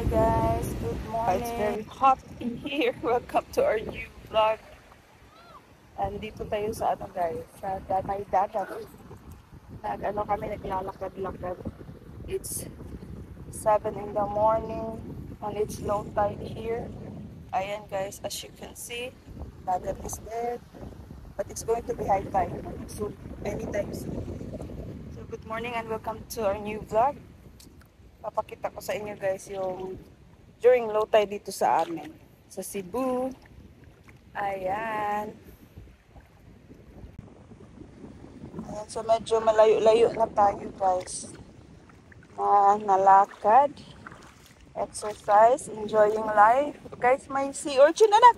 Hi guys, good morning. It's very hot in here. Welcome to our new vlog. Andito tayo sa ano guys, sa may dagat. Naglalakad-lakad. It's 7 in the morning and it's low tide here. Ayan guys, as you can see, dagat is there. But it's going to be high tide soon, anytime soon. So good morning and welcome to our new vlog. Papakita ko sa inyo guys yung during low tide dito sa amin. Sa Cebu. Ayan. Ayan. So medyo malayo-layo na tayo guys. Nalakad. Exercise. Enjoying life. Guys, may sea urchin anak.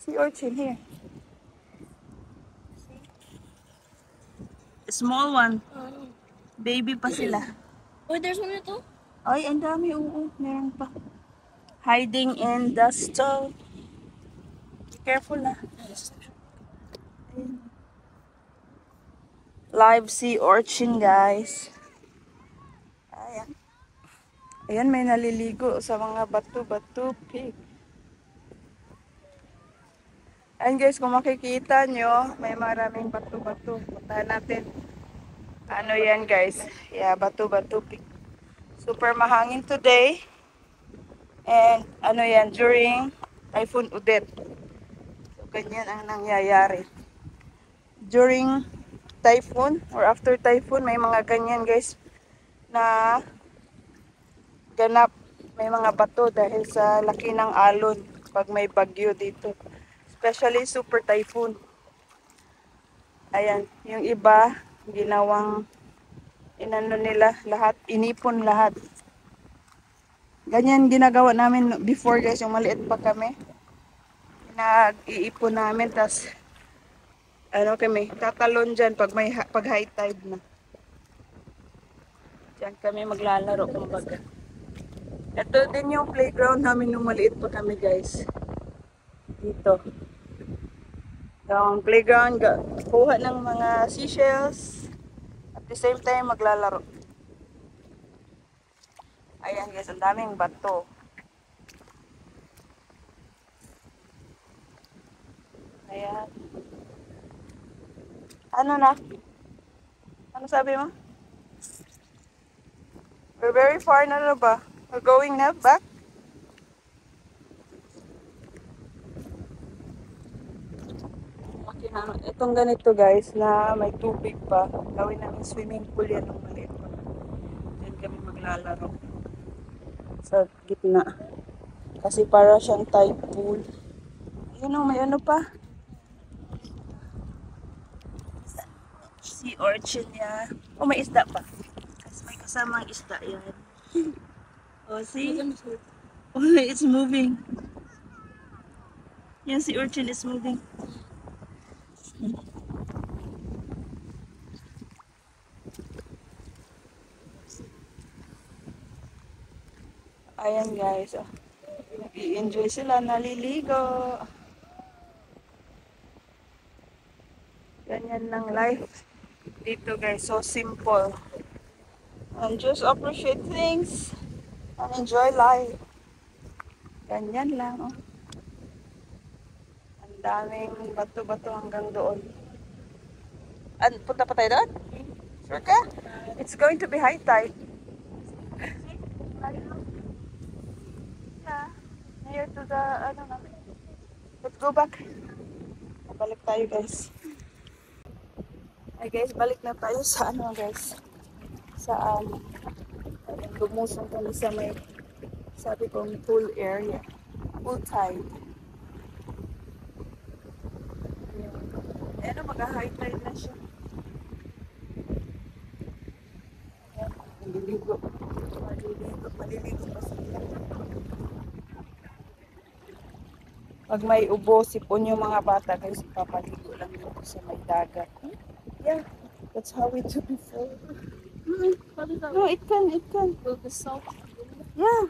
Sea urchin here. Small one. Baby pa sila. Oh, there's one ito? Ay, ang dami. Oo, meron pa. Hiding in the stove. Be careful na. Ayan. Live sea urchin guys. Ayan. Ayan, may naliligo sa mga bato-bato pig. Ayan guys, kung makikita nyo, may maraming bato-bato. Puntahan natin. Ano yan guys? Yeah, bato-bato pig. Super mahangin today. And ano yan, during Typhoon Odette. So, ganyan ang nangyayari. During typhoon or after typhoon, may mga ganyan guys na ganap. May mga bato dahil sa laki ng alon pag may bagyo dito. Especially super typhoon. Ayan, yung iba, ginawang inano nila lahat, inipon lahat. Ganyan ginagawa namin before guys, yung maliit pa kami. Nag-iipon namin, tas ano kami, tatalon dyan pag high tide na. Diyan kami maglalaro kumbaga. Ito din yung playground namin nung maliit pa kami guys. Dito. Yung playground, kuha ng mga seashells. At the same time, maglalaro. Ayan guys, ang daming bato. Ayan. Ano na? Ano sabi mo? We're very far na ba? We're going na back? Okay na. Itong ganito guys na may tubig pa. Gawin namin swimming pool yan ng maliit pa. Diyan kami maglalaro. Sa gitna. Kasi para siyang tide pool. Yun o, may ano pa. Sea urchin niya. Oh, may isda pa. Kasi may kasamang isda yan. Oh, see? Oh, it's moving. Yan, sea urchin is moving. Ayan guys. Oh. Nag-i-enjoy sila. Naliligo. Ganyan lang life. Dito guys. So simple. And just appreciate things. And enjoy life. Ganyan lang. Oh. Ang daming bato-bato hanggang doon. Punta pa tayo doon? Sure ka? It's going to be high tide. Yeah. Near to the, ano namin. Let's go back. Balik tayo guys. Ay guys, balik na tayo sa ano guys. Sa lumusong kami sa may, sabi kong pool area. Pool tide. Ano, mag-high tide na siya. Ayan, maliligo. Maliligo pa sila. Pag may ubo, sipon yung mga bata guys, papaligo lang dito sa may dagat. Yeah, that's how we do before. How does that No, it can. build the salt? Yeah.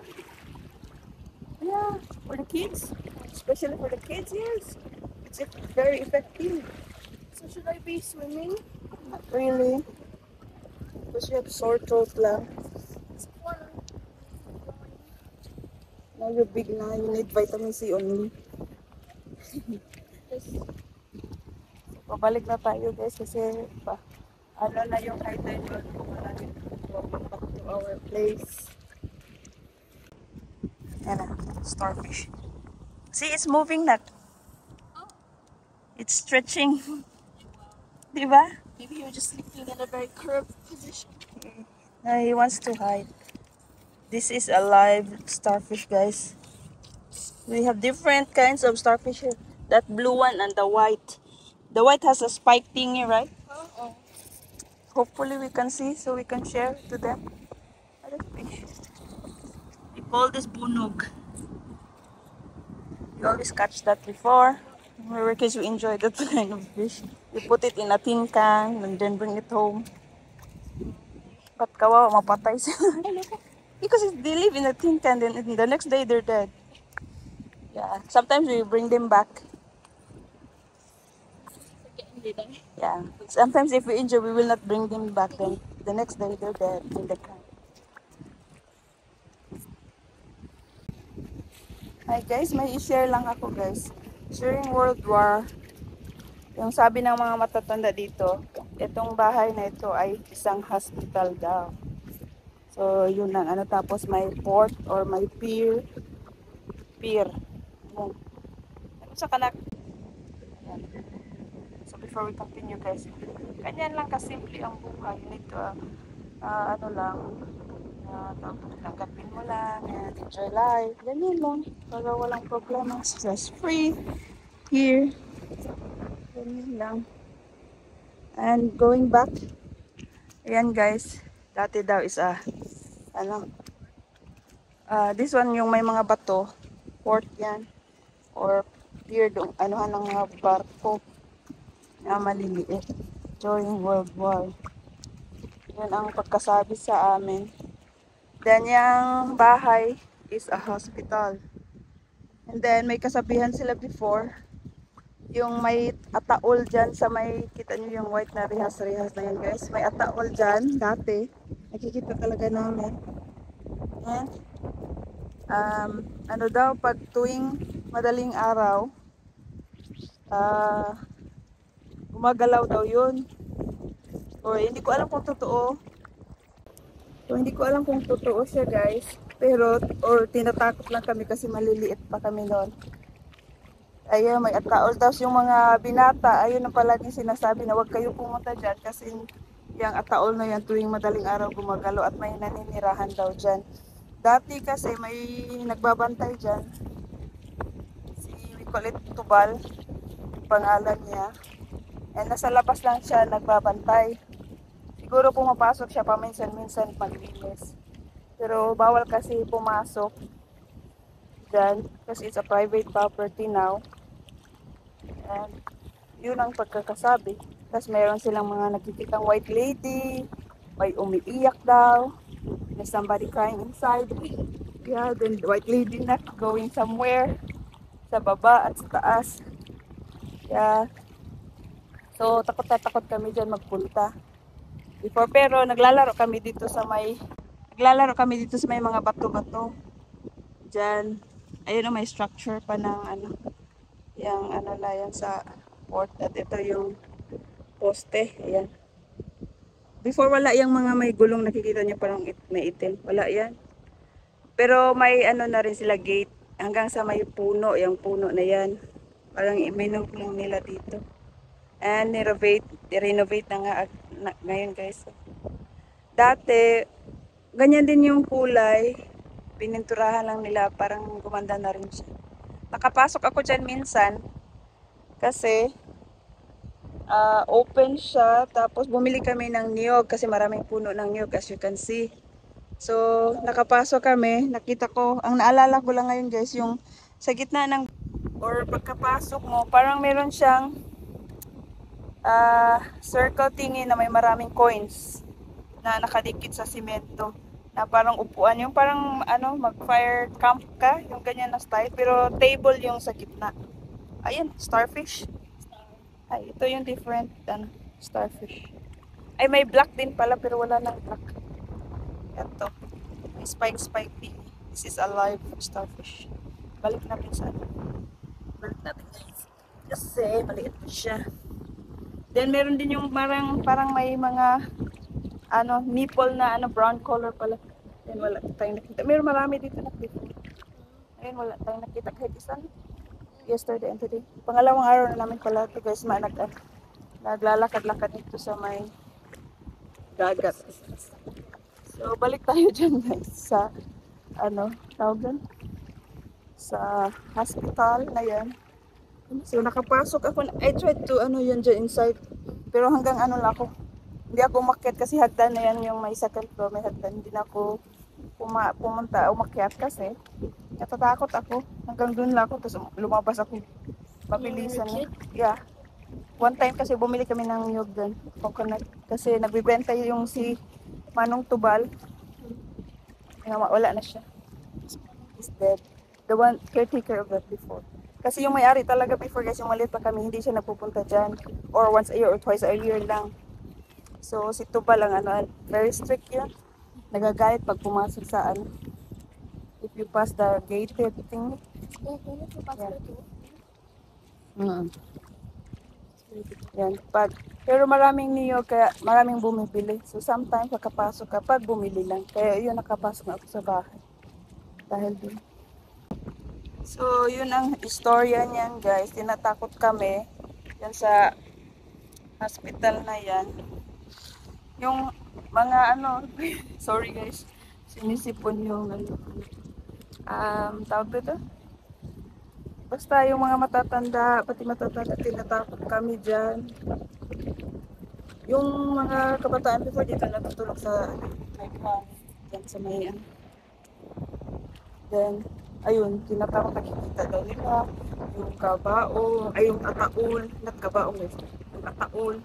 Yeah, for the kids. Especially for the kids, yes. It's very effective. So should I be swimming? Not really. Because you have sore throat lang. It's fun. Now you're big na, you need vitamin C only. Pabalik na tayo guys kasi ano na yung high tide doon. Going back to our place. Yan na, starfish. See, it's moving na. It's stretching. Diba? Maybe he was just sleeping in a very curved position. No, he wants to hide. This is a live starfish, guys. We have different kinds of starfish here. That blue one and the white. The white has a spike thingy, right? Oh. Hopefully we can see so we can share to them. Other fish. We call this bunog. We always catch that before. When we were kids, we enjoyed that kind of fish. We put it in a tin can and then bring it home. But kawawa, mapatay sila. Because they live in a tin can, then the next day they're dead. Yeah, sometimes we bring them back. Yeah, sometimes if we injure, we will not bring them back. Then the next day they're dead in the can. Hi guys, may i-share lang ako guys. During World War, yung sabi ng mga matatanda dito, itong bahay na ito ay isang hospital daw. So yun lang, ano, tapos may port or may pier. Yan. Ano sa kanak? Yan. So before we continue guys, ganyan lang kasimple ang buhay nito. Ano lang, tanggapin mo lang, and enjoy life. Ganyan lang, para walang problema, stress free here. Ganyan lang. And going back, ayan guys, dati daw is this one yung may mga bato, port yan, or pier doon, anuhan ng mga barko na maliliit during World War. Yan ang pagkasabi sa amin. Then yung bahay is a hospital. And then may kasabihan sila before, yung may ataol dyan sa may, kita nyo yung white na rihas-rihas na yan guys. May ataol dyan, dati. Nakikita talaga namin. And, ano daw, pag tuwing madaling araw, gumagalaw daw yun. Or hindi ko alam kung totoo. So, hindi ko alam kung totoo siya guys. Pero, or tinatakot lang kami kasi maliliit pa kami noon. Ayun, may ataol. Tapos yung mga binata, ayun ang palaging sinasabi na huwag kayo pumunta dyan kasi yung ataol na yan tuwing madaling araw gumagalo at may naninirahan daw dyan. Dati kasi may nagbabantay dyan. We call it Tubal, pangalan niya. And nasa labas lang siya nagbabantay. Siguro pumapasok siya paminsan-minsan maglinis. Pero bawal kasi pumasok dyan kasi it's a private property now. And yun ang pagkakasabi. Tapos meron silang mga nakikitang white lady, may umiiyak daw, may somebody crying inside. Yeah, then the white lady not going somewhere sa baba at sa taas. Yeah. So takot na takot kami dyan magpunta. Before, pero naglalaro kami dito sa may mga bato-bato. Diyan, ayun may structure pa ng yung yan sa port, at ito yung poste, ayan. Before wala yung mga may gulong, nakikita niyo parang may itim, wala yan. Pero may na rin sila gate hanggang sa may puno, yung puno na yan. Parang iminog lang nila dito. And renovate na nga ngayon guys. Dati, ganyan din yung kulay. Pininturahan lang nila, parang gumanda na rin siya. Nakapasok ako dyan minsan kasi open siya. Tapos bumili kami ng niyog kasi maraming puno ng niyog as you can see. So, nakapasok kami. Nakita ko, ang naalala ko lang ngayon guys, yung sa gitna ng or pagkapasok mo, parang meron siyang circle thingy na may maraming coins na nakadikit sa simento na parang upuan, yung parang mag-fire camp ka, yung ganyan na style, pero table yung sa gitna. Ayun, starfish. Ay, ito yung different starfish. Ay, may black din pala pero wala nang black. Ito, may spike thingy. This is a live starfish. Balik natin sa ano. Balik natin guys. Kasi maliit pa siya. Then meron din yung parang may mga ano nipple na ano brown color pala. Then wala tayong nakita. Meron marami dito na dito. Ayun wala tayong nakita kahit isa. Yesterday and today. Pangalawang araw na namin pala ito guys. Naglalakad-lakad dito sa may dagat. So balik tayo dyan guys sa ano tawag dyan? Sa hospital na yan. So nakapasok ako. I tried to ano yun dyan inside. Pero hanggang ano lang ako. Hindi ako umakyat kasi hagdan na yan yung may second floor. May hagdan. Hindi na ako umakyat kasi natatakot ako. Hanggang dun lang ako. Tapos lumabas ako. Mabilisan na. Yeah. One time kasi bumili kami ng nyug dun. Coconut. Kasi nagbibenta yung si Manong Tubal. Wala na siya. He's dead. The one caretaker of that before. Kasi yung may-ari talaga before guys, yung maliit pa kami, hindi siya nagpupunta dyan. Or once a year or twice a year lang. So si Tubal lang ano, very strict yun. Nagagalit pag pumasok sa ano. If you pass the gated thing. Yeah. Yan. Pero maraming niyog, kaya maraming bumibili. So sometimes nakapasok ka pag bumili lang. Kaya yun nakapasok na ako sa bahay. Dahil din. So yun ang istorya niyan guys. Tinatakot kami. Yan sa hospital na yan. Yung mga ano, sorry guys. Sinisipon yung ano. Tawag dito? Basta yung mga matatanda, pati matatanda, tinatakot kami dyan. Yung mga kabataan before dito natutulog sa may pang, dyan sa may ano. Then, ayun, tinatakot nakikita daw nila. Yung kabao, ay yung ataul, not kabao, yung ataul.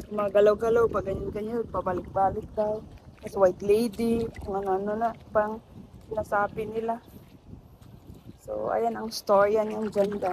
Mga galaw-galaw, pag ganyan-ganyan, pabalik-balik daw. Tapos white lady, kung ano-ano na, pang sinasabi nila. So, ayan ang storya niyan dyan guys.